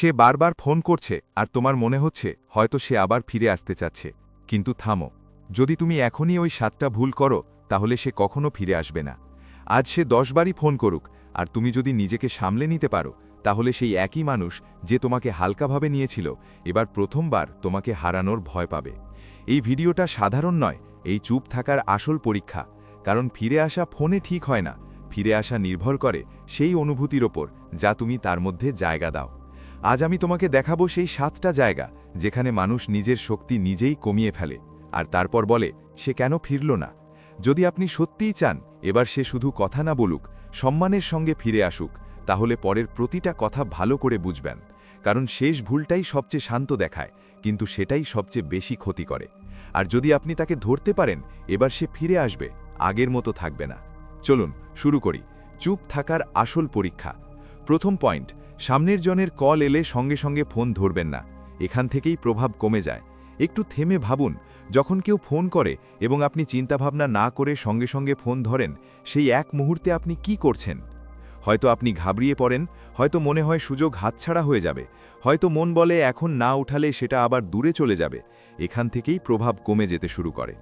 সে বারবার ফোন করছে আর তোমার মনে হচ্ছে হয়তো সে আবার ফিরে আসতে চাচ্ছে, কিন্তু থামো। যদি তুমি এখনই ওই 7টা ভুল করো তাহলে সে কখনো ফিরে আসবে না। আজ সে 10 বারই ফোন করুক, আর তুমি যদি নিজেকে সামলে নিতে পারো তাহলে সেই একই মানুষ যে তোমাকে হালকাভাবে নিয়েছিল এবার প্রথমবার তোমাকে হারানোর ভয় পাবে। এই ভিডিওটা সাধারণ নয়, এই চুপ থাকার আসল পরীক্ষা। কারণ ফিরে আসা ফোনে ঠিক হয় না, ফিরে আসা নির্ভর করে সেই অনুভূতির ওপর যা তুমি তার মধ্যে জায়গা দাও। আজ আমি তোমাকে দেখাবো সেই 7টা জায়গা যেখানে মানুষ নিজের শক্তি নিজেই কমিয়ে ফেলে, আর তারপর বলে সে কেন ফিরল না। যদি আপনি সত্যিই চান এবার সে শুধু কথা না বলুক, সম্মানের সঙ্গে ফিরে আসুক, তাহলে পরের প্রতিটা কথা ভালো করে বুঝবেন। কারণ শেষ ভুলটাই সবচেয়ে শান্ত দেখায়, কিন্তু সেটাই সবচেয়ে বেশি ক্ষতি করে। আর যদি আপনি তাকে ধরতে পারেন এবার সে ফিরে আসবে, আগের মতো থাকবে না। চলুন শুরু করি চুপ থাকার আসল পরীক্ষা। প্রথম পয়েন্ট, সামনের জনের কল এলে সঙ্গে সঙ্গে ফোন ধরবেন না। এখান থেকেই প্রভাব কমে যায়। একটু থেমে ভাবুন, যখন কেউ ফোন করে এবং আপনি চিন্তাভাবনা না করে সঙ্গে সঙ্গে ফোন ধরেন, সেই এক মুহূর্তে আপনি কি করছেন? হয়তো আপনি ঘাবড়িয়ে পড়েন, হয়তো মনে হয় সুযোগ হাতছাড়া হয়ে যাবে, হয়তো মন বলে এখন না উঠালে সেটা আবার দূরে চলে যাবে। এখান থেকেই প্রভাব কমে যেতে শুরু করে।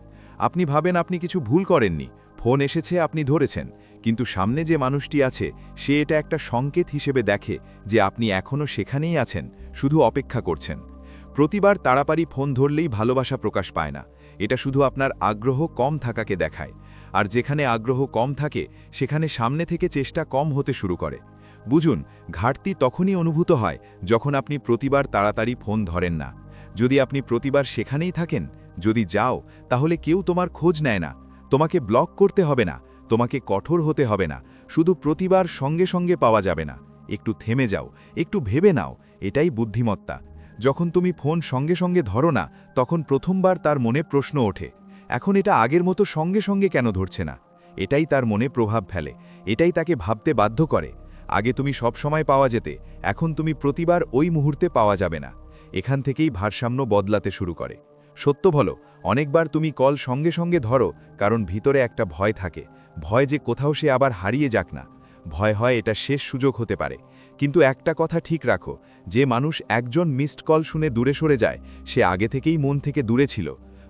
আপনি ভাবেন আপনি কিছু ভুল করেননি, ফোন এসেছে আপনি ধরেছেন, কিন্তু সামনে যে মানুষটি আছে সে এটা একটা সংকেত হিসেবে দেখে যে আপনি এখনও সেখানেই আছেন, শুধু অপেক্ষা করছেন। প্রতিবার তাড়াতাড়ি ফোন ধরলেই ভালোবাসা প্রকাশ পায় না, এটা শুধু আপনার আগ্রহ কম থাকাকে দেখায়। আর যেখানে আগ্রহ কম থাকে সেখানে সামনে থেকে চেষ্টা কম হতে শুরু করে। বুঝুন, ঘাটতি তখনই অনুভূত হয় যখন আপনি প্রতিবার তাড়াতাড়ি ফোন ধরেন না। যদি আপনি প্রতিবার সেখানেই থাকেন, যদি যাও, তাহলে কেউ তোমার খোঁজ নেয় না। তোমাকে ব্লক করতে হবে না, তোমাকে কঠোর হতে হবে না, শুধু প্রতিবার সঙ্গে সঙ্গে পাওয়া যাবে না। একটু থেমে যাও, একটু ভেবে নাও, এটাই বুদ্ধিমত্তা। যখন তুমি ফোন সঙ্গে সঙ্গে ধরো না তখন প্রথমবার তার মনে প্রশ্ন ওঠে, এখন এটা আগের মতো সঙ্গে সঙ্গে কেন ধরছে না? এটাই তার মনে প্রভাব ফেলে, এটাই তাকে ভাবতে বাধ্য করে। আগে তুমি সব সময় পাওয়া যেতে, এখন তুমি প্রতিবার ওই মুহূর্তে পাওয়া যাবে না। এখান থেকেই ভারসাম্য বদলাতে শুরু করে। সত্য বলো, অনেকবার তুমি কল সঙ্গে সঙ্গে ধরো কারণ ভিতরে একটা ভয় থাকে, ভয় যে কোথাও সে আবার হারিয়ে যাক না। ভয় হয় এটা শেষ সুযোগ হতে পারে। কিন্তু একটা কথা ঠিক রাখো, যে মানুষ একজন মিসড কল শুনে দূরে সরে যায় সে আগে থেকেই মন থেকে দূরে ছিল।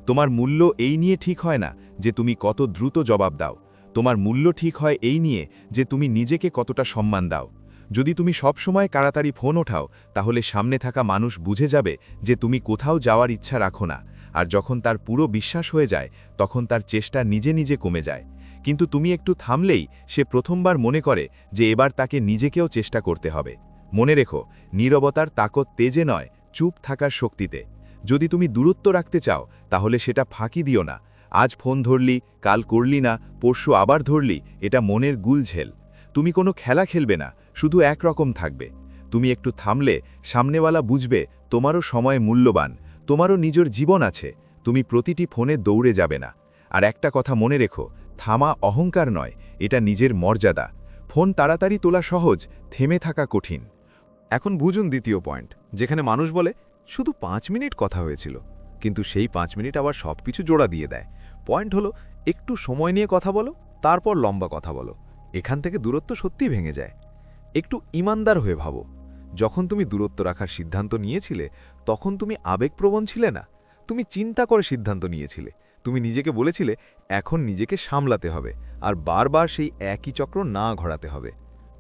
তোমার মূল্য এই নিয়ে ঠিক হয় না যে তুমি কত দ্রুত জবাব দাও, তোমার মূল্য ঠিক হয় এই নিয়ে যে তুমি নিজেকে কতটা সম্মান দাও। যদি তুমি সব সময় তাড়াতাড়ি ফোন ওঠাও তাহলে সামনে থাকা মানুষ বুঝে যাবে যে তুমি কোথাও যাওয়ার ইচ্ছা রাখো না, আর যখন তার পুরো বিশ্বাস হয়ে যায় তখন তার চেষ্টা নিজে নিজে কমে যায়। কিন্তু তুমি একটু থামলেই সে প্রথমবার মনে করে যে এবার তাকে নিজেকেও চেষ্টা করতে হবে। মনে রেখো, নীরবতার তাকত তেজে নয়, চুপ থাকার শক্তিতে। যদি তুমি দূরত্ব রাখতে চাও তাহলে সেটা ফাঁকি দিও না। আজ ফোন ধরলি, কাল করলি না, পরশু আবার ধরলি, এটা মনের গুলঝেল। তুমি কোনো খেলা খেলবে না, শুধু একরকম থাকবে। তুমি একটু থামলে সামনেওয়ালা বুঝবে তোমারও সময় মূল্যবান, তোমারও নিজের জীবন আছে, তুমি প্রতিটি ফোনে দৌড়ে যাবে না। আর একটা কথা মনে রেখো, থামা অহংকার নয়, এটা নিজের মর্যাদা। ফোন তাড়াতাড়ি তোলা সহজ, থেমে থাকা কঠিন। এখন বুঝুন দ্বিতীয় পয়েন্ট, যেখানে মানুষ বলে শুধু 5 মিনিট কথা হয়েছিল, কিন্তু সেই 5 মিনিট আবার সব কিছু জোড়া দিয়ে দেয়। পয়েন্ট হলো, একটু সময় নিয়ে কথা বলো, তারপর লম্বা কথা বলো। এখান থেকে দূরত্ব সত্যিই ভেঙে যায়। একটু ইমানদার হয়ে ভাবো, যখন তুমি দূরত্ব রাখার সিদ্ধান্ত নিয়েছিলে তখন তুমি আবেগপ্রবণ ছিলে না, তুমি চিন্তা করে সিদ্ধান্ত নিয়েছিলে। তুমি নিজেকে বলেছিলে এখন নিজেকে সামলাতে হবে, আর বারবার সেই একই চক্র না ঘোরাতে হবে।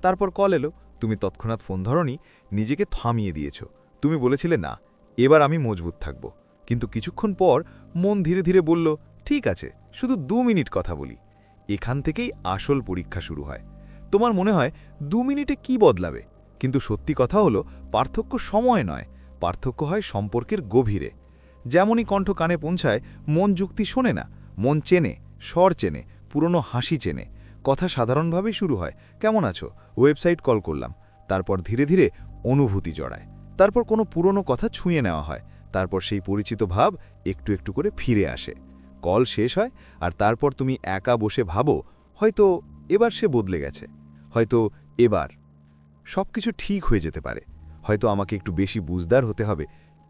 তারপর কল এলো, তুমি তৎক্ষণাৎ ফোন ধরনি, নিজেকে থামিয়ে দিয়েছ। তুমি বলেছিলে না, এবার আমি মজবুত থাকব। কিন্তু কিছুক্ষণ পর মন ধীরে ধীরে বলল, ঠিক আছে, শুধু 2 মিনিট কথা বলি। এখান থেকেই আসল পরীক্ষা শুরু হয়। তোমার মনে হয় 2 মিনিটে কি বদলাবে, কিন্তু সত্যি কথা হলো পার্থক্য সময় নয়, পার্থক্য হয় সম্পর্কের গভীরে। যেমনই কণ্ঠ কানে পৌঁছায়, মন যুক্তি শোনে না, মন চেনে, স্বর চেনে, পুরনো হাসি চেনে। কথা সাধারণভাবেই শুরু হয়, কেমন আছো, ওয়েবসাইট কল করলাম। তারপর ধীরে ধীরে অনুভূতি জড়ায়, তারপর কোনো পুরনো কথা ছুঁয়ে নেওয়া হয়, তারপর সেই পরিচিত ভাব একটু একটু করে ফিরে আসে। কল শেষ হয়, আর তারপর তুমি একা বসে ভাবো, হয়তো এবার সে বদলে গেছে, হয়তো এবার সব কিছু ঠিক হয়ে যেতে পারে, হয়তো আমাকে একটু বেশি বুঝদার হতে হবে।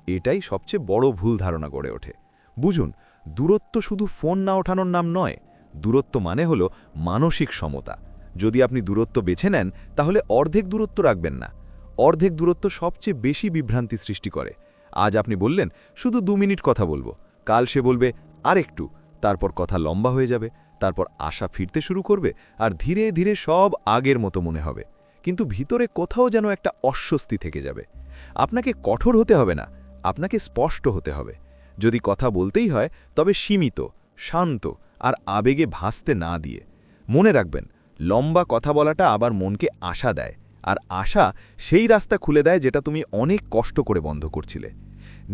এটাই সবচেয়ে বড় ভুল ধারণা গড়ে ওঠে। বুঝুন, দূরত্ব শুধু ফোন না ওঠানোর নাম নয়, দূরত্ব মানে হলো মানসিক সমতা। যদি আপনি দূরত্ব বেছে নেন তাহলে অর্ধেক দূরত্ব রাখবেন না, অর্ধেক দূরত্ব সবচেয়ে বেশি বিভ্রান্তি সৃষ্টি করে। আজ আপনি বললেন শুধু 2 মিনিট কথা বলবো, কাল সে বলবে আরেকটু, তারপর কথা লম্বা হয়ে যাবে, তারপর আশা ফিরতে শুরু করবে, আর ধীরে ধীরে সব আগের মতো মনে হবে, কিন্তু ভিতরে কোথাও যেন একটা অস্বস্তি থেকে যাবে। আপনাকে কঠোর হতে হবে না, আপনাকে স্পষ্ট হতে হবে। যদি কথা বলতেই হয় তবে সীমিত, শান্ত আর আবেগে ভাসতে না দিয়ে। মনে রাখবেন, লম্বা কথা বলাটা আবার মনকে আশা দেয়, আর আশা সেই রাস্তা খুলে দেয় যেটা তুমি অনেক কষ্ট করে বন্ধ করছিলে।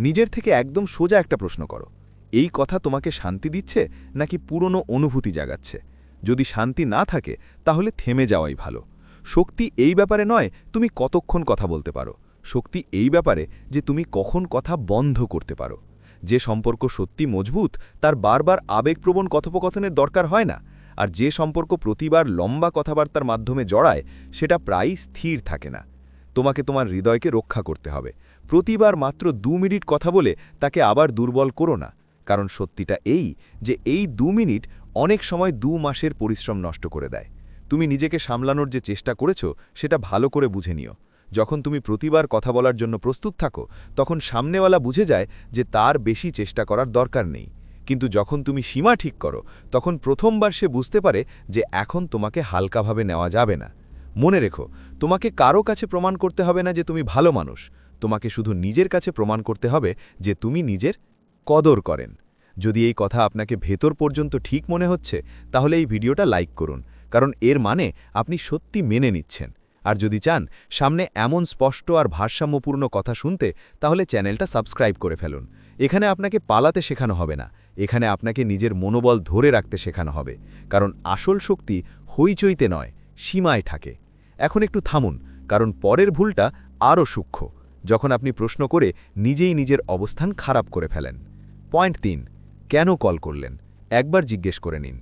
নিজের থেকে একদম সোজা একটা প্রশ্ন করো, এই কথা তোমাকে শান্তি দিচ্ছে নাকি পুরনো অনুভূতি জাগাচ্ছে? যদি শান্তি না থাকে তাহলে থেমে যাওয়াই ভালো। শক্তি এই ব্যাপারে নয় তুমি কতক্ষণ কথা বলতে পারো, শক্তি এই ব্যাপারে যে তুমি কখন কথা বন্ধ করতে পারো। যে সম্পর্ক সত্যি মজবুত তার বারবার আবেগপ্রবণ কথোপকথনের দরকার হয় না, আর যে সম্পর্ক প্রতিবার লম্বা কথাবার্তার মাধ্যমে জড়ায় সেটা প্রায়ই স্থির থাকে না। তোমাকে তোমার হৃদয়কে রক্ষা করতে হবে। প্রতিবার মাত্র 2 মিনিট কথা বলে তাকে আবার দুর্বল করো না, কারণ সত্যিটা এই যে এই 2 মিনিট অনেক সময় 2 মাসের পরিশ্রম নষ্ট করে দেয়। তুমি নিজেকে সামলানোর যে চেষ্টা করেছো সেটা ভালো করে বুঝে নিও। যখন তুমি প্রতিবার কথা বলার জন্য প্রস্তুত থাকো তখন সামনেওয়ালা বুঝে যায় যে তার বেশি চেষ্টা করার দরকার নেই, কিন্তু যখন তুমি সীমা ঠিক করো তখন প্রথমবার সে বুঝতে পারে যে এখন তোমাকে হালকাভাবে নেওয়া যাবে না। মনে রেখো, তোমাকে কারো কাছে প্রমাণ করতে হবে না যে তুমি ভালো মানুষ, তোমাকে শুধু নিজের কাছে প্রমাণ করতে হবে যে তুমি নিজের কদর করেন। যদি এই কথা আপনাকে ভেতর পর্যন্ত ঠিক মনে হচ্ছে তাহলে এই ভিডিওটা লাইক করুন, কারণ এর মানে আপনি সত্যি মেনে নিচ্ছেন। আর যদি চান সামনে এমন স্পষ্ট আর ভারসাম্যপূর্ণ কথা শুনতে তাহলে চ্যানেলটা সাবস্ক্রাইব করে ফেলুন। এখানে আপনাকে পালাতে শেখানো হবে না, এখানে আপনাকে নিজের মনোবল ধরে রাখতে শেখানো হবে, কারণ আসল শক্তি হইচইতে নয়, সীমায় থাকে। এখন একটু থামুন, কারণ পরের ভুলটা আরও সূক্ষ্ম, যখন আপনি প্রশ্ন করে নিজেই নিজের অবস্থান খারাপ করে ফেলেন। পয়েন্ট 3, কেন কল করলেন? একবার জিজ্ঞেস করে নিন।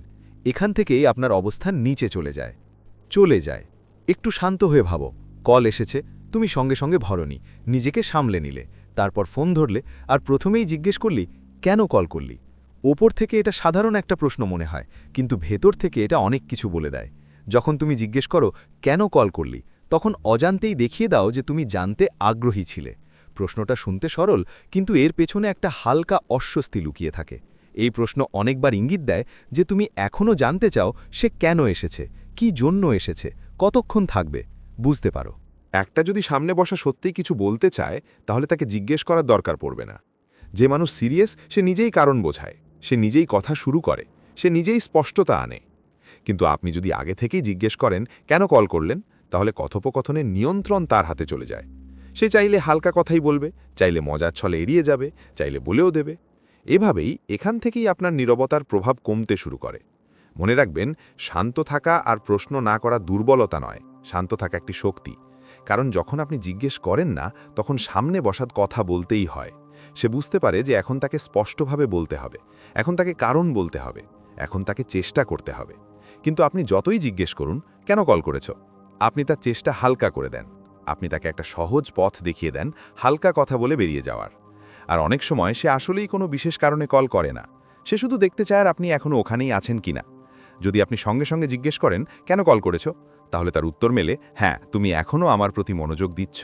এখান থেকেই আপনার অবস্থান নিচে চলে যায়। একটু শান্ত হয়ে ভাবো, কল এসেছে, তুমি সঙ্গে সঙ্গে ভরনি, নিজেকে সামলে নিলে, তারপর ফোন ধরলে, আর প্রথমেই জিজ্ঞেস করলি কেন কল করলি। ওপর থেকে এটা সাধারণ একটা প্রশ্ন মনে হয়, কিন্তু ভেতর থেকে এটা অনেক কিছু বলে দেয়। যখন তুমি জিজ্ঞেস করো কেন কল করলি, তখন অজান্তেই দেখিয়ে দাও যে তুমি জানতে আগ্রহী ছিলে। প্রশ্নটা শুনতে সরল, কিন্তু এর পেছনে একটা হালকা অস্বস্তি লুকিয়ে থাকে। এই প্রশ্ন অনেকবার ইঙ্গিত দেয় যে তুমি এখনও জানতে চাও সে কেন এসেছে, কি জন্য এসেছে, কতক্ষণ থাকবে। বুঝতে পারো, একটা যদি সামনে বসা সত্যিই কিছু বলতে চায় তাহলে তাকে জিজ্ঞেস করার দরকার পড়বে না। যে মানুষ সিরিয়াস সে নিজেই কারণ বোঝায়, সে নিজেই কথা শুরু করে, সে নিজেই স্পষ্টতা আনে। কিন্তু আপনি যদি আগে থেকেই জিজ্ঞেস করেন কেন কল করলেন, তাহলে কথোপকথনের নিয়ন্ত্রণ তার হাতে চলে যায়। সে চাইলে হালকা কথাই বলবে, চাইলে মজার ছলে এড়িয়ে যাবে, চাইলে বলেও দেবে। এভাবেই এখান থেকেই আপনার নীরবতার প্রভাব কমতে শুরু করে। মনে রাখবেন, শান্ত থাকা আর প্রশ্ন না করা দুর্বলতা নয়, শান্ত থাকা একটি শক্তি। কারণ যখন আপনি জিজ্ঞেস করেন না তখন সামনে বসার কথা বলতেই হয়। সে বুঝতে পারে যে এখন তাকে স্পষ্টভাবে বলতে হবে, এখন তাকে কারণ বলতে হবে, এখন তাকে চেষ্টা করতে হবে। কিন্তু আপনি যতই জিজ্ঞেস করুন কেন কল করেছ, আপনি তার চেষ্টা হালকা করে দেন। আপনি তাকে একটা সহজ পথ দেখিয়ে দেন হালকা কথা বলে বেরিয়ে যাওয়ার। আর অনেক সময় সে আসলেই কোনো বিশেষ কারণে কল করে না, সে শুধু দেখতে চায় আর আপনি এখনও ওখানেই আছেন কিনা। যদি আপনি সঙ্গে সঙ্গে জিজ্ঞেস করেন কেন কল করেছ, তাহলে তার উত্তর মেলে হ্যাঁ, তুমি এখনও আমার প্রতি মনোযোগ দিচ্ছ।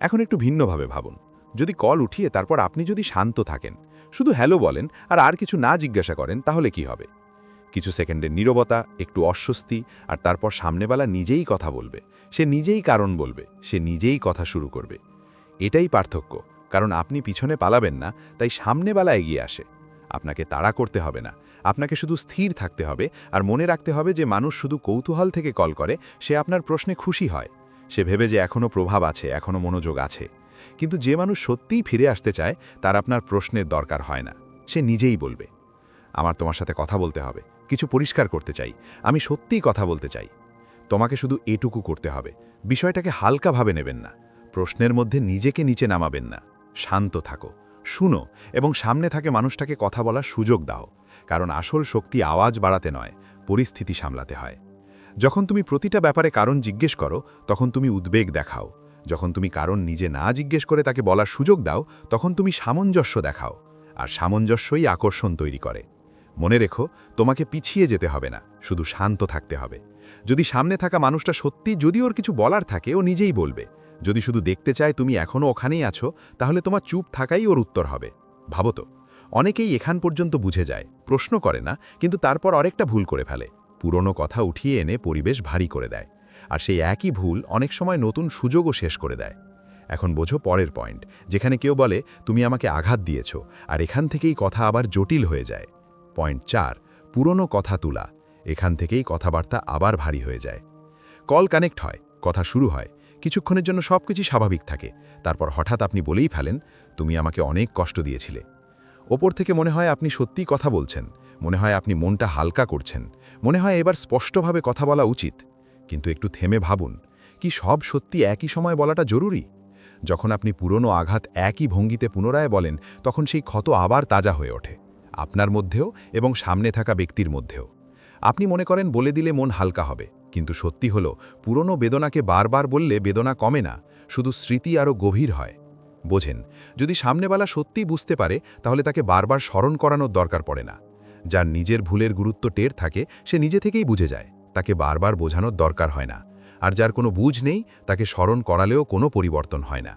এখন একটু ভিন্নভাবে ভাবুন, যদি কল উঠিয়ে তারপর আপনি যদি শান্ত থাকেন, শুধু হ্যালো বলেন আর কিছু না জিজ্ঞাসা করেন, তাহলে কি হবে? কিছু সেকেন্ডের নীরবতা, একটু অস্বস্তি, আর তারপর সামনেবেলা নিজেই কথা বলবে, সে নিজেই কারণ বলবে, সে নিজেই কথা শুরু করবে। এটাই পার্থক্য, কারণ আপনি পিছনে পালাবেন না, তাই সামনেবেলা এগিয়ে আসে। আপনাকে তাড়া করতে হবে না, আপনাকে শুধু স্থির থাকতে হবে আর মনে রাখতে হবে যে মানুষ শুধু কৌতূহল থেকে কল করে, সে আপনার প্রশ্নে খুশি হয়, সে ভেবে যে এখনও প্রভাব আছে, এখনও মনোযোগ আছে। কিন্তু যে মানুষ সত্যিই ফিরে আসতে চায় তার আপনার প্রশ্নের দরকার হয় না, সে নিজেই বলবে আমার তোমার সাথে কথা বলতে হবে, কিছু পরিষ্কার করতে চাই, আমি সত্যিই কথা বলতে চাই। তোমাকে শুধু এটুকু করতে হবে, বিষয়টাকে হালকাভাবে নেবেন না, প্রশ্নের মধ্যে নিজেকে নিচে নামাবেন না। শান্ত থাকো, শুনো এবং সামনে থাকে মানুষটাকে কথা বলার সুযোগ দাও, কারণ আসল শক্তি আওয়াজ বাড়াতে নয়, পরিস্থিতি সামলাতে হয়। যখন তুমি প্রতিটা ব্যাপারে কারণ জিজ্ঞেস করো তখন তুমি উদ্বেগ দেখাও, যখন তুমি কারণ নিজে না জিজ্ঞেস করে তাকে বলার সুযোগ দাও তখন তুমি সামঞ্জস্য দেখাও, আর সামঞ্জস্যই আকর্ষণ তৈরি করে। মনে রেখো, তোমাকে পিছিয়ে যেতে হবে না, শুধু শান্ত থাকতে হবে। যদি সামনে থাকা মানুষটা সত্যি যদি ওর কিছু বলার থাকে ও নিজেই বলবে, যদি শুধু দেখতে চায় তুমি এখনও ওখানেই আছো, তাহলে তোমার চুপ থাকাই ওর উত্তর হবে। ভাবো তো, অনেকেই এখান পর্যন্ত বুঝে যায়, প্রশ্ন করে না, কিন্তু তারপর আরেকটা ভুল করে ফেলে, পুরনো কথা উঠিয়ে এনে পরিবেশ ভারী করে দেয়। আর সেই একই ভুল অনেক সময় নতুন সুযোগও শেষ করে দেয়। এখন বোঝো পরের পয়েন্ট, যেখানে কেউ বলে তুমি আমাকে আঘাত দিয়েছ, আর এখান থেকেই কথা আবার জটিল হয়ে যায়। পয়েন্ট 4, পুরনো কথা তোলা। এখান থেকেই কথাবার্তা আবার ভারী হয়ে যায়। কল কানেক্ট হয়, কথা শুরু হয়, কিছুক্ষণের জন্য সব কিছু স্বাভাবিক থাকে, তারপর হঠাৎ আপনি বলেই ফেলেন, তুমি আমাকে অনেক কষ্ট দিয়েছিলে। ওপর থেকে মনে হয় আপনি সত্যিই কথা বলছেন, মনে হয় আপনি মনটা হালকা করছেন, মনে হয় এবার স্পষ্টভাবে কথা বলা উচিত। কিন্তু একটু থেমে ভাবুন, কি সব সত্যি একই সময় বলাটা জরুরি? যখন আপনি পুরনো আঘাত একই ভঙ্গিতে পুনরায় বলেন, তখন সেই ক্ষত আবার তাজা হয়ে ওঠে, আপনার মধ্যেও এবং সামনে থাকা ব্যক্তির মধ্যেও। আপনি মনে করেন বলে দিলে মন হালকা হবে, কিন্তু সত্যি হলো পুরনো বেদনাকে বারবার বললে বেদনা কমে না, শুধু স্মৃতি আরও গভীর হয়। বোঝেন, যদি সামনেওয়ালা সত্যিই বুঝতে পারে, তাহলে তাকে বারবার স্মরণ করানোর দরকার পড়ে না। যার নিজের ভুলের গুরুত্ব টের থাকে, সে নিজে থেকেই বুঝে যায়, তাকে বারবার বোঝানোর দরকার হয় না। আর যার কোনো বুঝ নেই, তাকে স্মরণ করালেও কোনো পরিবর্তন হয় না।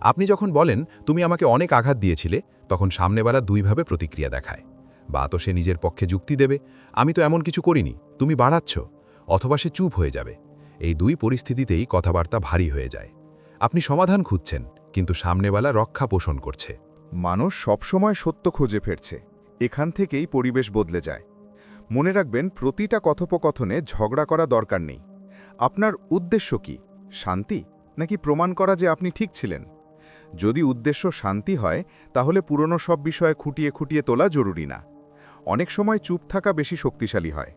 আপনি যখন বলেন তুমি আমাকে অনেক আঘাত দিয়েছিলে, তখন সামনেওয়ালা দুইভাবে প্রতিক্রিয়া দেখায়। বা তো সে নিজের পক্ষে যুক্তি দেবে, আমি তো এমন কিছু করিনি, তুমি বাড়াচ্ছ, অথবা সে চুপ হয়ে যাবে। এই দুই পরিস্থিতিতেই কথাবার্তা ভারী হয়ে যায়। আপনি সমাধান খুঁজছেন, কিন্তু সামনেওয়ালা রক্ষা পোষণ করছে। মানুষ সবসময় সত্য খুঁজে ফিরছে, এখান থেকেই পরিবেশ বদলে যায়। মনে রাখবেন, প্রতিটা কথোপকথনে ঝগড়া করা দরকার নেই। আপনার উদ্দেশ্য কি? শান্তি, নাকি প্রমাণ করা যে আপনি ঠিক ছিলেন? যদি উদ্দেশ্য শান্তি হয়, তাহলে পুরনো সব বিষয়ে খুঁটিয়ে খুঁটিয়ে তোলা জরুরি না। অনেক সময় চুপ থাকা বেশি শক্তিশালী হয়।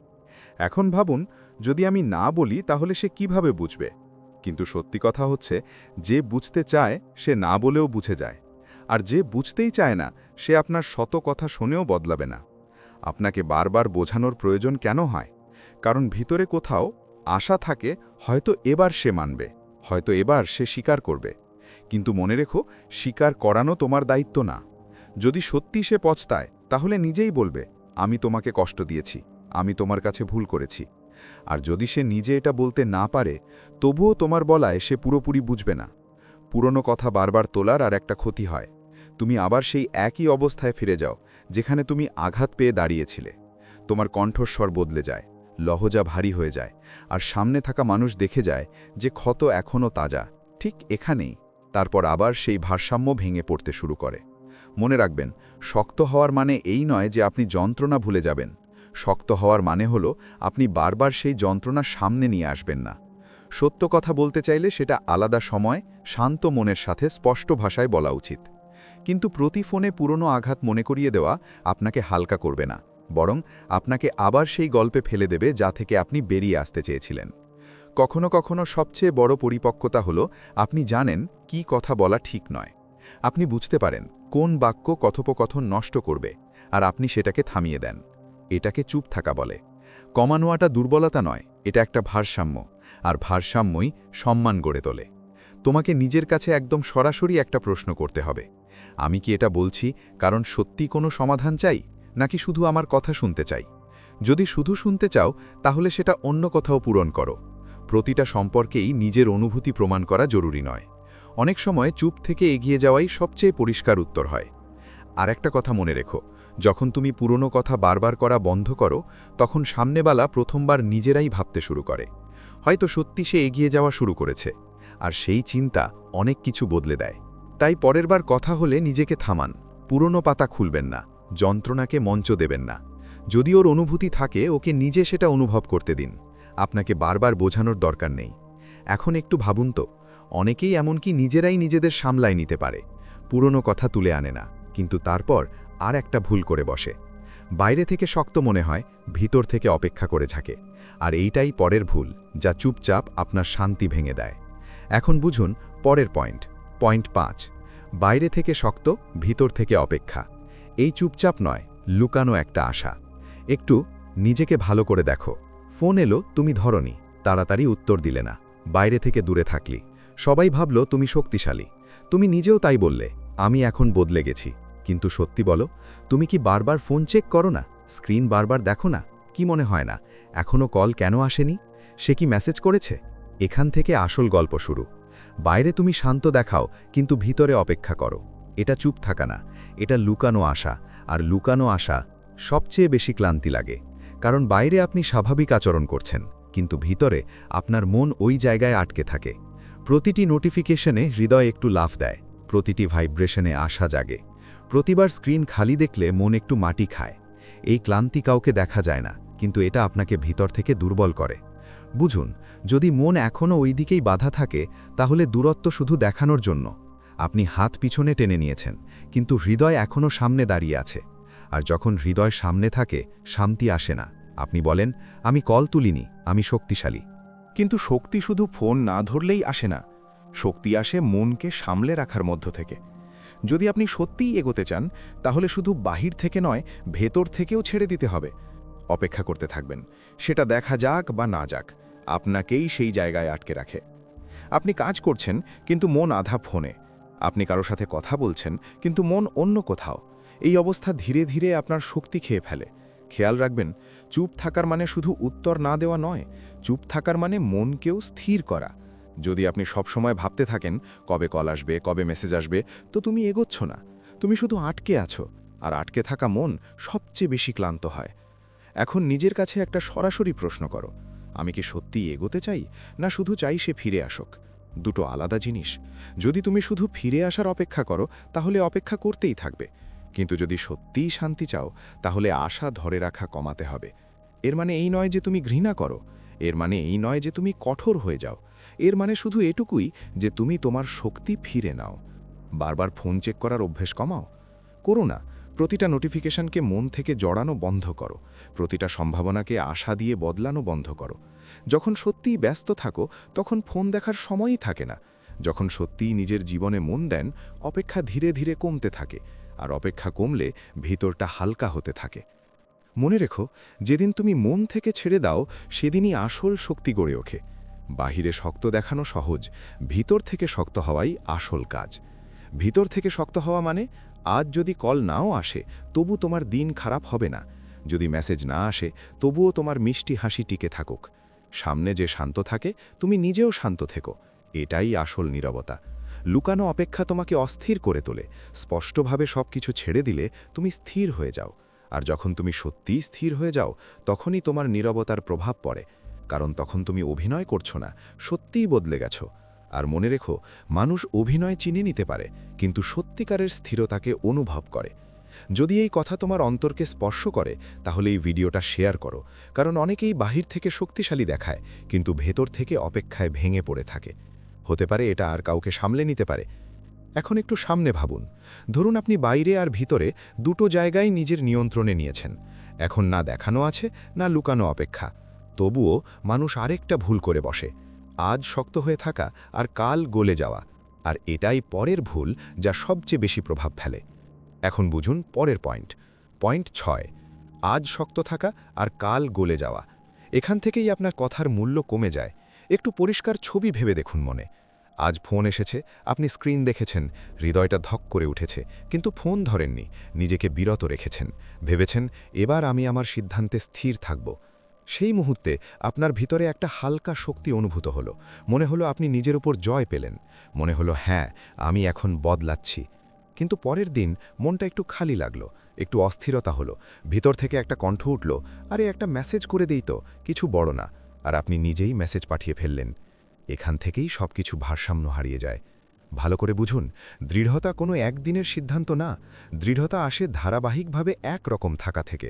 এখন ভাবুন, যদি আমি না বলি তাহলে সে কিভাবে বুঝবে? কিন্তু সত্যি কথা হচ্ছে, যে বুঝতে চায় সে না বলেও বুঝে যায়। আর যে বুঝতেই চায় না, সে আপনার শত কথা শুনেও বদলাবে না। আপনাকে বারবার বোঝানোর প্রয়োজন কেন হয়? কারণ ভিতরে কোথাও আশা থাকে, হয়তো এবার সে মানবে, হয়তো এবার সে স্বীকার করবে। কিন্তু মনে রেখো, স্বীকার করানো তোমার দায়িত্ব না। যদি সত্যি সে পছতায়, তাহলে নিজেই বলবে, আমি তোমাকে কষ্ট দিয়েছি, আমি তোমার কাছে ভুল করেছি। আর যদি সে নিজে এটা বলতে না পারে, তবুও তোমার বলায় সে পুরোপুরি বুঝবে না। পুরনো কথা বারবার তোলার আর একটা ক্ষতি হয়, তুমি আবার সেই একই অবস্থায় ফিরে যাও, যেখানে তুমি আঘাত পেয়ে দাঁড়িয়েছিলে। তোমার কণ্ঠস্বর বদলে যায়, লহজা ভারী হয়ে যায়, আর সামনে থাকা মানুষ দেখে যায় যে ক্ষত এখনও তাজা, ঠিক এখানেই। তারপর আবার সেই ভারসাম্য ভেঙে পড়তে শুরু করে। মনে রাখবেন, শক্ত হওয়ার মানে এই নয় যে আপনি যন্ত্রণা ভুলে যাবেন। শক্ত হওয়ার মানে হলো আপনি বারবার সেই যন্ত্রণা সামনে নিয়ে আসবেন না। সত্য কথা বলতে চাইলে সেটা আলাদা সময়, শান্ত মনের সাথে স্পষ্ট ভাষায় বলা উচিত। কিন্তু প্রতি ফোনে পুরনো আঘাত মনে করিয়ে দেওয়া আপনাকে হালকা করবে না, বরং আপনাকে আবার সেই গল্পে ফেলে দেবে যা থেকে আপনি বেরিয়ে আসতে চেয়েছিলেন। কখনো কখনো সবচেয়ে বড় পরিপক্কতা হলো আপনি জানেন কি কথা বলা ঠিক নয়। আপনি বুঝতে পারেন কোন বাক্য কথোপকথন নষ্ট করবে, আর আপনি সেটাকে থামিয়ে দেন। এটাকে চুপ থাকা বলে। কমানোয়াটা দুর্বলতা নয়, এটা একটা ভারসাম্য, আর ভারসাম্যই সম্মান গড়ে তোলে। তোমাকে নিজের কাছে একদম সরাসরি একটা প্রশ্ন করতে হবে, আমি কি এটা বলছি কারণ সত্যি কোনো সমাধান চাই, নাকি শুধু আমার কথা শুনতে চাই? যদি শুধু শুনতে চাও, তাহলে সেটা অন্য কোথাও পূরণ করো। প্রতিটা সম্পর্কেই নিজের অনুভূতি প্রমাণ করা জরুরি নয়। অনেক সময় চুপ থেকে এগিয়ে যাওয়াই সবচেয়ে পরিষ্কার উত্তর হয়। আর একটা কথা মনে রেখো, যখন তুমি পুরনো কথা বারবার করা বন্ধ করো, তখন সামনেবালা প্রথমবার নিজেরাই ভাবতে শুরু করে। হয়তো সত্যি সে এগিয়ে যাওয়া শুরু করেছে, আর সেই চিন্তা অনেক কিছু বদলে দেয়। তাই পরের বার কথা হলে নিজেকে থামান, পুরনো পাতা খুলবেন না, যন্ত্রণাকে মঞ্চ দেবেন না। যদি ওর অনুভূতি থাকে, ওকে নিজে সেটা অনুভব করতে দিন, আপনাকে বারবার বোঝানোর দরকার নেই। এখন একটু ভাবুন তো, অনেকেই এমনকি নিজেরাই নিজেদের সামলায় নিতে পারে, পুরনো কথা তুলে আনে না, কিন্তু তারপর আর একটা ভুল করে বসে। বাইরে থেকে শক্ত মনে হয়, ভিতর থেকে অপেক্ষা করে থাকে। আর এইটাই পরের ভুল, যা চুপচাপ আপনার শান্তি ভেঙে দেয়। এখন বুঝুন পরের পয়েন্ট, পয়েন্ট 5, বাইরে থেকে শক্ত, ভিতর থেকে অপেক্ষা। এই চুপচাপ নয়, লুকানো একটা আশা। একটু নিজেকে ভালো করে দেখো, ফোন এলো, তুমি ধরনি, তাড়াতাড়ি উত্তর দিলে না, বাইরে থেকে দূরে থাকলি, সবাই ভাবল তুমি শক্তিশালী। তুমি নিজেও তাই বললে, আমি এখন বদলে গেছি। কিন্তু সত্যি বলো, তুমি কি বারবার ফোন চেক করো না? স্ক্রিন বারবার দেখো না? কি মনে হয় না এখনও কল কেন আসেনি? সে কি মেসেজ করেছে? এখান থেকে আসল গল্প শুরু। বাইরে তুমি শান্ত দেখাও কিন্তু ভিতরে অপেক্ষা করো। এটা চুপ থাকা না, এটা লুকানো আশা, আর লুকানো আশা সবচেয়ে বেশি ক্লান্তি লাগে। কারণ বাইরে আপনি স্বাভাবিক আচরণ করছেন, কিন্তু ভিতরে আপনার মন ওই জায়গায় আটকে থাকে। প্রতিটি নোটিফিকেশনে হৃদয় একটু লাফ দেয়, প্রতিটি ভাইব্রেশনে আশা জাগে, প্রতিবার স্ক্রিন খালি দেখলে মন একটু মাটি খায়। এই ক্লান্তি কাউকে দেখা যায় না, কিন্তু এটা আপনাকে ভিতর থেকে দুর্বল করে। বুঝুন, যদি মন এখনও ওই দিকেই বাধা থাকে, তাহলে দূরত্ব শুধু দেখানোর জন্য। আপনি হাত পিছনে টেনে নিয়েছেন, কিন্তু হৃদয় এখনও সামনে দাঁড়িয়ে আছে। আর যখন হৃদয় সামনে থাকে, শান্তি আসে না। আপনি বলেন, আমি কল তুলিনি, আমি শক্তিশালী। কিন্তু শক্তি শুধু ফোন না ধরলেই আসে না, শক্তি আসে মনকে সামলে রাখার মধ্য থেকে। যদি আপনি সত্যিই এগোতে চান, তাহলে শুধু বাহির থেকে নয়, ভেতর থেকেও ছেড়ে দিতে হবে। অপেক্ষা করতে থাকবেন, সেটা দেখা যাক বা না যাক, আপনাকেই সেই জায়গায় আটকে রাখে। আপনি কাজ করছেন কিন্তু মন আধা ফোনে, আপনি কারো সাথে কথা বলছেন কিন্তু মন অন্য কোথাও। এই অবস্থা ধীরে ধীরে আপনার শক্তি খেয়ে ফেলে। খেয়াল রাখবেন, চুপ থাকার মানে শুধু উত্তর না দেওয়া নয়, চুপ থাকার মানে মনকেও স্থির করা। যদি আপনি সবসময় ভাবতে থাকেন কবে কল আসবে, কবে মেসেজ আসবে, তো তুমি এগোচ্ছ না, তুমি শুধু আটকে আছো। আর আটকে থাকা মন সবচেয়ে বেশি ক্লান্ত হয়। এখন নিজের কাছে একটা সরাসরি প্রশ্ন করো, আমি কি সত্যিই এগোতে চাই, না শুধু চাই সে ফিরে আসুক? দুটো আলাদা জিনিস। যদি তুমি শুধু ফিরে আসার অপেক্ষা করো, তাহলে অপেক্ষা করতেই থাকবে। কিন্তু যদি সত্যিই শান্তি চাও, তাহলে আশা ধরে রাখা কমাতে হবে। এর মানে এই নয় যে তুমি ঘৃণা করো, এর মানে এই নয় যে তুমি কঠোর হয়ে যাও, এর মানে শুধু এটুকুই যে তুমি তোমার শক্তি ফিরে নাও। বারবার ফোন চেক করার অভ্যেস কমাও, করো না। প্রতিটা নোটিফিকেশনকে মন থেকে জড়ানো বন্ধ করো, প্রতিটা সম্ভাবনাকে আশা দিয়ে বদলানো বন্ধ করো। যখন সত্যিই ব্যস্ত থাকো, তখন ফোন দেখার সময়ই থাকে না। যখন সত্যিই নিজের জীবনে মন দেন, অপেক্ষা ধীরে ধীরে কমতে থাকে, আর অপেক্ষা কমলে ভিতরটা হালকা হতে থাকে। মনে রেখো, যেদিন তুমি মন থেকে ছেড়ে দাও, সেদিনই আসল শক্তি গড়ে ওঠে। বাহিরে শক্ত দেখানো সহজ, ভিতর থেকে শক্ত হওয়াই আসল কাজ। ভিতর থেকে শক্ত হওয়া মানে, আজ যদি কল নাও আসে, তবু তোমার দিন খারাপ হবে না। যদি মেসেজ না আসে, তবুও তোমার মিষ্টি হাসি টিকে থাকুক। সামনে যে শান্ত থাকে, তুমি নিজেও শান্ত থেকো। এটাই আসল নীরবতা। লুকানো অপেক্ষা তোমাকে অস্থির করে তোলে। স্পষ্টভাবে সব কিছু ছেড়ে দিলে তুমি স্থির হয়ে যাও। আর যখন তুমি সত্যিই স্থির হয়ে যাও, তখনই তোমার নীরবতার প্রভাব পড়ে। কারণ তখন তুমি অভিনয় করছো না, সত্যিই বদলে গেছো। আর মনে রেখো, মানুষ অভিনয় চিনে নিতে পারে, কিন্তু সত্যিকারের স্থিরতাকে অনুভব করে। যদি এই কথা তোমার অন্তরকে স্পর্শ করে, তাহলে এই ভিডিওটা শেয়ার করো। কারণ অনেকেই বাহির থেকে শক্তিশালী দেখায়, কিন্তু ভেতর থেকে অপেক্ষায় ভেঙে পড়ে থাকে। হতে পারে এটা আর কাউকে সামলে নিতে পারে। এখন একটু সামনে ভাবুন। ধরুন আপনি বাইরে আর ভিতরে দুটো জায়গায় নিজের নিয়ন্ত্রণে নিয়েছেন। এখন না দেখানো আছে, না লুকানো অপেক্ষা। তবুও মানুষ আরেকটা ভুল করে বসে, আজ শক্ত হয়ে থাকা আর কাল গলে যাওয়া। আর এটাই পরের ভুল, যা সবচেয়ে বেশি প্রভাব ফেলে। এখন বুঝুন পরের পয়েন্ট 6, আজ শক্ত থাকা আর কাল গলে যাওয়া। এখান থেকেই আপনার কথার মূল্য কমে যায়। একটু পরিষ্কার ছবি ভেবে দেখুন মনে। আজ ফোন এসেছে, আপনি স্ক্রিন দেখেছেন, হৃদয়টা ধক করে উঠেছে, কিন্তু ফোন ধরেননি, নিজেকে বিরত রেখেছেন। ভেবেছেন, এবার আমি আমার সিদ্ধান্তে স্থির থাকব। সেই মুহূর্তে আপনার ভিতরে একটা হালকা শক্তি অনুভূত হলো। মনে হলো আপনি নিজের উপর জয় পেলেন। মনে হলো, হ্যাঁ, আমি এখন বদলাচ্ছি। কিন্তু পরের দিন মনটা একটু খালি লাগলো, একটু অস্থিরতা হলো। ভিতর থেকে একটা কণ্ঠ উঠল, আরে একটা মেসেজ করে দেই তো, কিছু বড় না। আর আপনি নিজেই মেসেজ পাঠিয়ে ফেললেন। এখান থেকেই সবকিছু ভারসাম্য হারিয়ে যায়। ভালো করে বুঝুন, দৃঢ়তা কোনো একদিনের সিদ্ধান্ত না। দৃঢ়তা আসে ধারাবাহিকভাবে একরকম থাকা থেকে।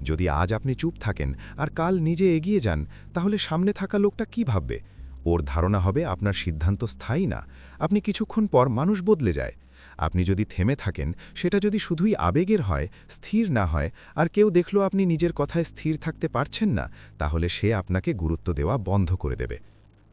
যদি আজ আপনি চুপ থাকেন আর কাল নিজে এগিয়ে যান, তাহলে সামনে থাকা লোকটা কি ভাববে? ওর ধারণা হবে আপনার সিদ্ধান্ত স্থায়ী না। আপনি কিছুক্ষণ পর মানুষ বদলে যায়। আপনি যদি থেমে থাকেন, সেটা যদি শুধুই আবেগের হয়, স্থির না হয়, আর কেউ দেখলো আপনি নিজের কথায় স্থির থাকতে পারছেন না, তাহলে সে আপনাকে গুরুত্ব দেওয়া বন্ধ করে দেবে।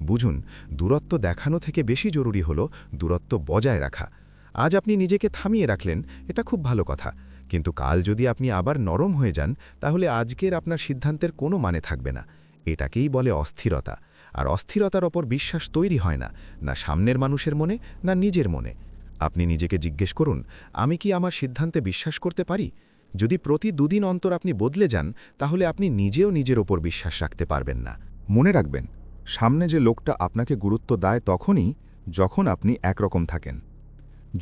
বুঝুন, দূরত্ব দেখানো থেকে বেশি জরুরি হলো দূরত্ব বজায় রাখা। আজ আপনি নিজেকে থামিয়ে রাখলেন, এটা খুব ভালো কথা। কিন্তু কাল যদি আপনি আবার নরম হয়ে যান, তাহলে আজকের আপনার সিদ্ধান্তের কোনো মানে থাকবে না। এটাকেই বলে অস্থিরতা। আর অস্থিরতার ওপর বিশ্বাস তৈরি হয় না, না সামনের মানুষের মনে, না নিজের মনে। আপনি নিজেকে জিজ্ঞেস করুন, আমি কি আমার সিদ্ধান্তে বিশ্বাস করতে পারি? যদি প্রতি দুদিন অন্তর আপনি বদলে যান, তাহলে আপনি নিজেও নিজের ওপর বিশ্বাস রাখতে পারবেন না। মনে রাখবেন, সামনে যে লোকটা আপনাকে গুরুত্ব দেয় তখনই, যখন আপনি একরকম থাকেন।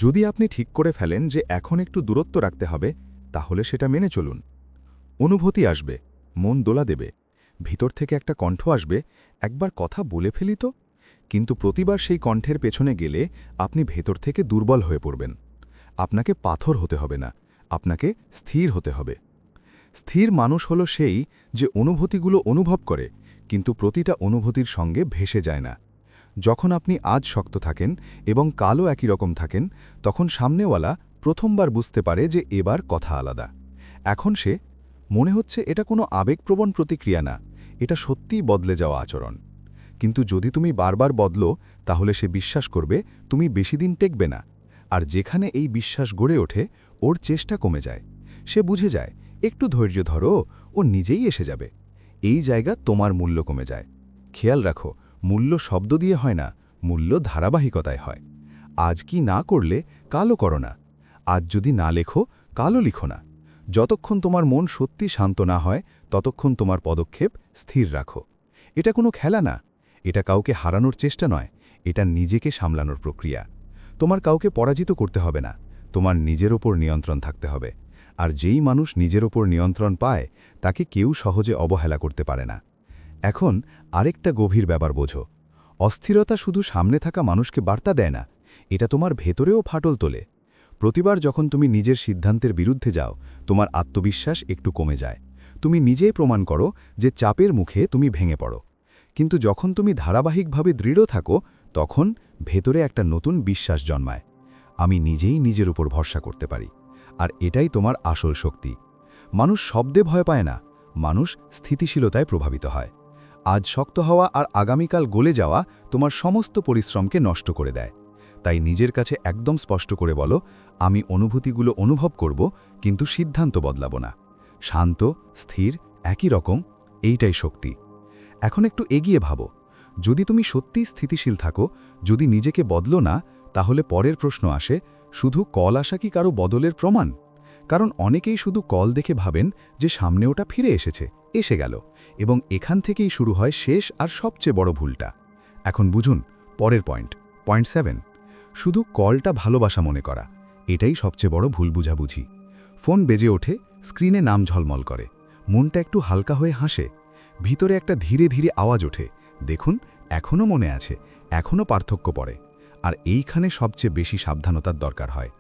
যদি আপনি ঠিক করে ফেলেন যে এখন একটু দূরত্ব রাখতে হবে, তাহলে সেটা মেনে চলুন। অনুভূতি আসবে, মন দোলা দেবে, ভিতর থেকে একটা কণ্ঠ আসবে, একবার কথা বলে ফেলি তো। কিন্তু প্রতিবার সেই কণ্ঠের পেছনে গেলে আপনি ভেতর থেকে দুর্বল হয়ে পড়বেন। আপনাকে পাথর হতে হবে না, আপনাকে স্থির হতে হবে। স্থির মানুষ হলো সেই যে অনুভূতিগুলো অনুভব করে, কিন্তু প্রতিটা অনুভূতির সঙ্গে ভেসে যায় না। যখন আপনি আজ শক্ত থাকেন এবং কালও একই রকম থাকেন, তখন সামনেওয়ালা প্রথমবার বুঝতে পারে যে এবার কথা আলাদা। এখন সে মনে হচ্ছে এটা কোনো আবেগপ্রবণ প্রতিক্রিয়া না, এটা সত্যিই বদলে যাওয়া আচরণ। কিন্তু যদি তুমি বারবার বদলো, তাহলে সে বিশ্বাস করবে তুমি বেশি দিন টেকবে না। আর যেখানে এই বিশ্বাস গড়ে ওঠে, ওর চেষ্টা কমে যায়। সে বুঝে যায় একটু ধৈর্য ধরো, ও নিজেই এসে যাবে। এই জায়গা তোমার মূল্য কমে যায়। খেয়াল রাখো, মূল্য শব্দ দিয়ে হয় না, মূল্য ধারাবাহিকতায় হয়। আজ কি না করলে কালও করো না। আজ যদি না লেখো, কালও লিখো না। যতক্ষণ তোমার মন সত্যি শান্ত না হয়, ততক্ষণ তোমার পদক্ষেপ স্থির রাখো। এটা কোনো খেলা না, এটা কাউকে হারানোর চেষ্টা নয়, এটা নিজেকে সামলানোর প্রক্রিয়া। তোমার কাউকে পরাজিত করতে হবে না, তোমার নিজের ওপর নিয়ন্ত্রণ থাকতে হবে। আর যেই মানুষ নিজের ওপর নিয়ন্ত্রণ পায়, তাকে কেউ সহজে অবহেলা করতে পারে না। এখন আরেকটা গভীর ব্যাপার বোঝো, অস্থিরতা শুধু সামনে থাকা মানুষকে বার্তা দেয় না, এটা তোমার ভেতরেও ফাটল তোলে। প্রতিবার যখন তুমি নিজের সিদ্ধান্তের বিরুদ্ধে যাও, তোমার আত্মবিশ্বাস একটু কমে যায়। তুমি নিজেই প্রমাণ করো যে চাপের মুখে তুমি ভেঙে পড়ো। কিন্তু যখন তুমি ধারাবাহিকভাবে দৃঢ় থাকো, তখন ভেতরে একটা নতুন বিশ্বাস জন্মায়। আমি নিজেই নিজের উপর ভরসা করতে পারি। আর এটাই তোমার আসল শক্তি। মানুষ শব্দে ভয় পায় না, মানুষ স্থিতিশীলতায় প্রভাবিত হয়। আজ শক্ত হওয়া আর আগামীকাল গলে যাওয়া তোমার সমস্ত পরিশ্রমকে নষ্ট করে দেয়। তাই নিজের কাছে একদম স্পষ্ট করে বলো, আমি অনুভূতিগুলো অনুভব করব, কিন্তু সিদ্ধান্ত বদলাব না। শান্ত, স্থির, একই রকম, এইটাই শক্তি। এখন একটু এগিয়ে ভাবো, যদি তুমি সত্যিই স্থিতিশীল থাকো, যদি নিজেকে বদলো না, তাহলে পরের প্রশ্ন আসে, শুধু কল আসা কি কারো বদলের প্রমাণ? কারণ অনেকেই শুধু কল দেখে ভাবেন যে সামনে ওটা ফিরে এসে গেল, এবং এখান থেকেই শুরু হয় শেষ আর সবচেয়ে বড় ভুলটা। এখন বুঝুন পরের পয়েন্ট 7, শুধু কলটা ভালোবাসা মনে করা, এটাই সবচেয়ে বড় ভুল বুঝাবুঝি। ফোন বেজে ওঠে, স্ক্রিনে নাম ঝলমল করে, মনটা একটু হালকা হয়ে হাসে, ভিতরে একটা ধীরে ধীরে আওয়াজ ওঠে, দেখুন এখনও মনে আছে, এখনও পার্থক্য পড়ে। আর এইখানে সবচেয়ে বেশি সাবধানতার দরকার হয়।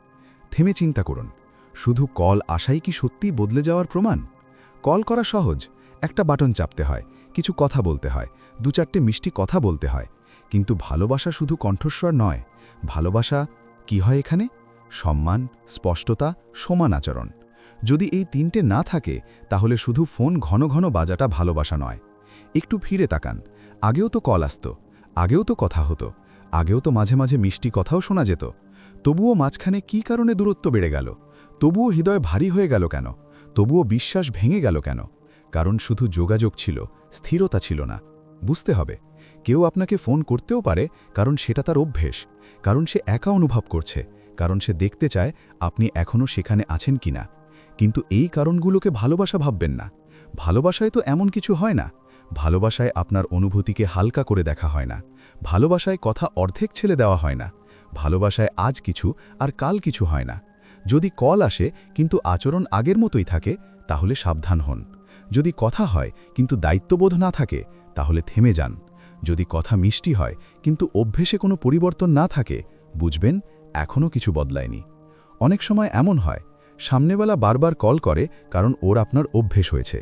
থেমে চিন্তা করুন, শুধু কল আসাই কি সত্যিই বদলে যাওয়ার প্রমাণ? কল করা সহজ, একটা বাটন চাপতে হয়, কিছু কথা বলতে হয়, 2-4টে মিষ্টি কথা বলতে হয়। কিন্তু ভালোবাসা শুধু কণ্ঠস্বর নয়, ভালোবাসা কি হয় এখানে? সম্মান, স্পষ্টতা, সমান আচরণ। যদি এই 3টে না থাকে, তাহলে শুধু ফোন ঘন ঘন বাজাটা ভালোবাসা নয়। একটু ফিরে তাকান, আগেও তো কল আসতো, আগেও তো কথা হতো, আগেও তো মাঝে মাঝে মিষ্টি কথাও শোনা যেত। তবুও মাঝখানে কি কারণে দূরত্ব বেড়ে গেল? তবুও হৃদয় ভারী হয়ে গেল কেন? তবুও বিশ্বাস ভেঙে গেল কেন? কারণ শুধু যোগাযোগ ছিল, স্থিরতা ছিল না। বুঝতে হবে, কেউ আপনাকে ফোন করতেও পারে, কারণ সেটা তার অভ্যেস, কারণ সে একা অনুভব করছে, কারণ সে দেখতে চায় আপনি এখনও সেখানে আছেন কিনা। কিন্তু এই কারণগুলোকে ভালোবাসা ভাববেন না। ভালোবাসায় তো এমন কিছু হয় না। ভালোবাসায় আপনার অনুভূতিকে হালকা করে দেখা হয় না। ভালোবাসায় কথা অর্ধেক ছেড়ে দেওয়া হয় না। ভালোবাসায় আজ কিছু আর কাল কিছু হয় না। যদি কল আসে কিন্তু আচরণ আগের মতোই থাকে, তাহলে সাবধান হন। যদি কথা হয় কিন্তু দায়িত্ববোধ না থাকে, তাহলে থেমে যান। যদি কথা মিষ্টি হয় কিন্তু অভ্যেসে কোনো পরিবর্তন না থাকে, বুঝবেন এখনও কিছু বদলায়নি। অনেক সময় এমন হয়, সামনেবেলা বারবার কল করে কারণ ওর আপনার অভ্যেস হয়েছে।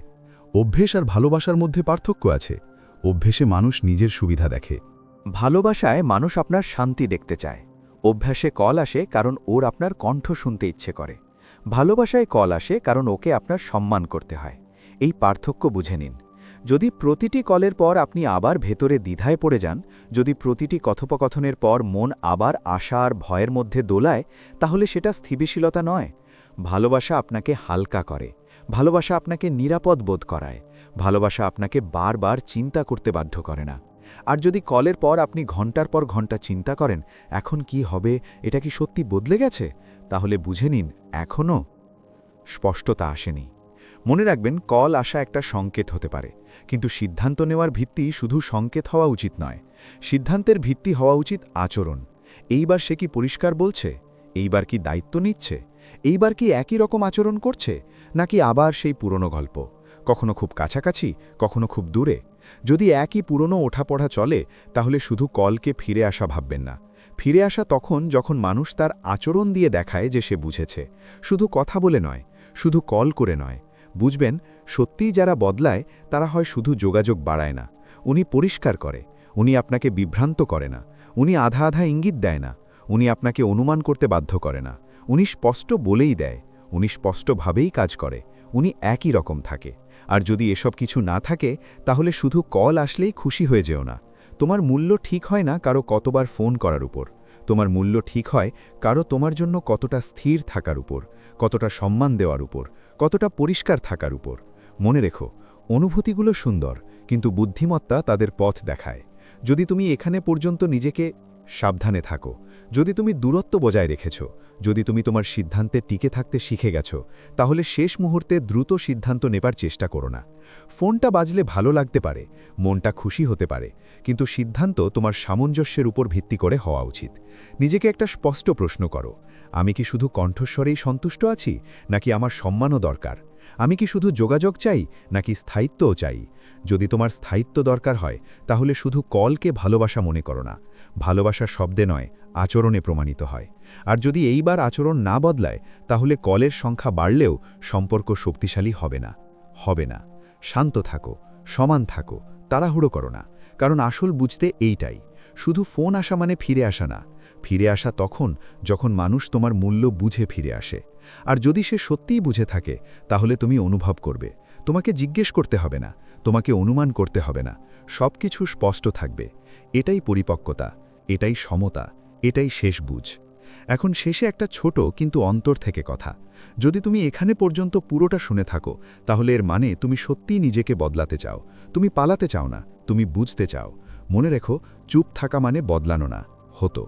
অভ্যেস আর ভালোবাসার মধ্যে পার্থক্য আছে। অভ্যেসে মানুষ নিজের সুবিধা দেখে। ভালোবাসায় মানুষ আপনার শান্তি দেখতে চায়। অভ্যাসে কল আসে কারণ ওর আপনার কণ্ঠ শুনতে ইচ্ছে করে। ভালোবাসায় কল আসে কারণ ওকে আপনার সম্মান করতে হয়। এই পার্থক্য বুঝে নিন। যদি প্রতিটি কলের পর আপনি আবার ভেতরে দ্বিধায় পড়ে যান, যদি প্রতিটি কথোপকথনের পর মন আবার আশা আর ভয়ের মধ্যে দোলায়, তাহলে সেটা স্থিতিশীলতা নয়। ভালোবাসা আপনাকে হালকা করে, ভালোবাসা আপনাকে নিরাপদ বোধ করায়, ভালোবাসা আপনাকে বারবার চিন্তা করতে বাধ্য করে না। আর যদি কলের পর আপনি ঘন্টার পর ঘন্টা চিন্তা করেন, এখন কি হবে, এটা কি সত্যি বদলে গেছে, তাহলে বুঝে নিন এখনও স্পষ্টতা আসেনি। মনে রাখবেন, কল আসা একটা সংকেত হতে পারে, কিন্তু সিদ্ধান্ত নেওয়ার ভিত্তি শুধু সংকেত হওয়া উচিত নয়। সিদ্ধান্তের ভিত্তি হওয়া উচিত আচরণ। এইবার সে কি পরিষ্কার বলছে? এইবার কি দায়িত্ব নিচ্ছে? এইবার কি একই রকম আচরণ করছে, নাকি আবার সেই পুরনো গল্প, কখনো খুব কাছাকাছি, কখনো খুব দূরে? যদি একই পুরনো ওঠাপড়া চলে, তাহলে শুধু কলকে ফিরে আসা ভাববেন না। ফিরে আসা তখন, যখন মানুষ তার আচরণ দিয়ে দেখায় যে সে বুঝেছে, শুধু কথা বলে নয়, শুধু কল করে নয়। বুঝবেন, সত্যিই যারা বদলায় তারা হয় শুধু যোগাযোগ বাড়ায় না, উনি পরিষ্কার করে, উনি আপনাকে বিভ্রান্ত করে না, উনি আধা আধা ইঙ্গিত দেয় না, উনি আপনাকে অনুমান করতে বাধ্য করে না, উনি স্পষ্ট বলেই দেয়, উনি স্পষ্টভাবেই কাজ করে, উনি একই রকম থাকে। আর যদি এসব কিছু না থাকে, তাহলে শুধু কল আসলেই খুশি হয়ে যেও না। তোমার মূল্য ঠিক হয় না কারো কতবার ফোন করার উপর, তোমার মূল্য ঠিক হয় কারো তোমার জন্য কতটা স্থির থাকার উপর, কতটা সম্মান দেওয়ার উপর, কতটা পরিষ্কার থাকার উপর। মনে রেখো, অনুভূতিগুলো সুন্দর, কিন্তু বুদ্ধিমত্তা তাদের পথ দেখায়। যদি তুমি এখানে পর্যন্ত নিজেকে সাবধানে থাকো, যদি তুমি দূরত্ব বজায় রেখেছ, যদি তুমি তোমার সিদ্ধান্তে টিকে থাকতে শিখে গেছো, তাহলে শেষ মুহূর্তে দ্রুত সিদ্ধান্ত নেবার চেষ্টা করো না। ফোনটা বাজলে ভালো লাগতে পারে, মনটা খুশি হতে পারে, কিন্তু সিদ্ধান্ত তোমার সামঞ্জস্যের উপর ভিত্তি করে হওয়া উচিত। নিজেকে একটা স্পষ্ট প্রশ্ন করো, আমি কি শুধু কণ্ঠস্বরেই সন্তুষ্ট আছি, নাকি আমার সম্মানও দরকার? আমি কি শুধু যোগাযোগ চাই, নাকি স্থায়িত্বও চাই? যদি তোমার স্থায়িত্ব দরকার হয়, তাহলে শুধু কলকে ভালোবাসা মনে করো না। ভালোবাসা শব্দে নয়, আচরণে প্রমাণিত হয়। আর যদি এইবার আচরণ না বদলায়, তাহলে কলের সংখ্যা বাড়লেও সম্পর্ক শক্তিশালী হবে না। হবে না। শান্ত থাকো, সমান থাকো, তাড়াহুড়ো করো না, কারণ আসল বুঝতে এইটাই। শুধু ফোন আসা মানে ফিরে আসা না। ফিরে আসা তখন, যখন মানুষ তোমার মূল্য বুঝে ফিরে আসে। আর যদি সে সত্যিই বুঝে থাকে, তাহলে তুমি অনুভব করবে। তোমাকে জিজ্ঞেস করতে হবে না, তোমাকে অনুমান করতে হবে না, সব কিছু স্পষ্ট থাকবে। এটাই পরিপক্কতা, এটাই সমতা, এটাই শেষ বুঝ। এখন শেষে একটা ছোট কিন্তু অন্তর থেকে কথা। যদি তুমি এখানে পর্যন্ত পুরোটা শুনে থাকো, তাহলে এর মানে তুমি সত্যিই নিজেকে বদলাতে চাও। তুমি পালাতে চাও না, তুমি বুঝতে চাও। মনে রেখো, চুপ থাকা মানে বদলানো না, হতো।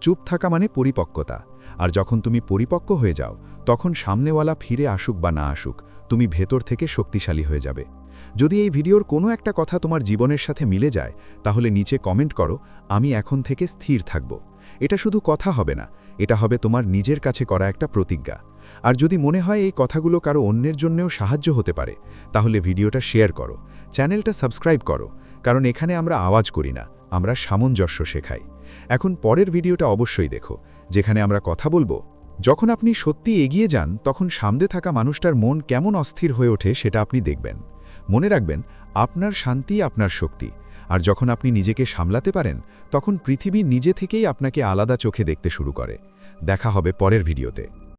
চুপ থাকা মানে পরিপক্কতা। আর যখন তুমি পরিপক্ক হয়ে যাও, তখন সামনেওয়ালা ফিরে আসুক বা না আসুক, তুমি ভেতর থেকে শক্তিশালী হয়ে যাবে। যদি এই ভিডিওর কোনো একটা কথা তোমার জীবনের সাথে মিলে যায়, তাহলে নিচে কমেন্ট করো, আমি এখন থেকে স্থির থাকব। এটা শুধু কথা হবে না, এটা হবে তোমার নিজের কাছে করা একটা প্রতিজ্ঞা। আর যদি মনে হয় এই কথাগুলো কারো অন্যের জন্যও সাহায্য হতে পারে, তাহলে ভিডিওটা শেয়ার করো, চ্যানেলটা সাবস্ক্রাইব করো, কারণ এখানে আমরা আওয়াজ করি না, আমরা সামঞ্জস্য শেখাই। এখন পরের ভিডিওটা অবশ্যই দেখো, যেখানে আমরা কথা বলবো, যখন আপনি সত্যি এগিয়ে যান, তখন সামনে থাকা মানুষটার মন কেমন অস্থির হয়ে ওঠে সেটা আপনি দেখবেন। মনে রাখবেন, আপনার শান্তি আপনার শক্তি। আর যখন আপনি নিজেকে সামলাতে পারেন, তখন পৃথিবী নিজে থেকেই আপনাকে আলাদা চোখে দেখতে শুরু করে। দেখা হবে পরের ভিডিওতে।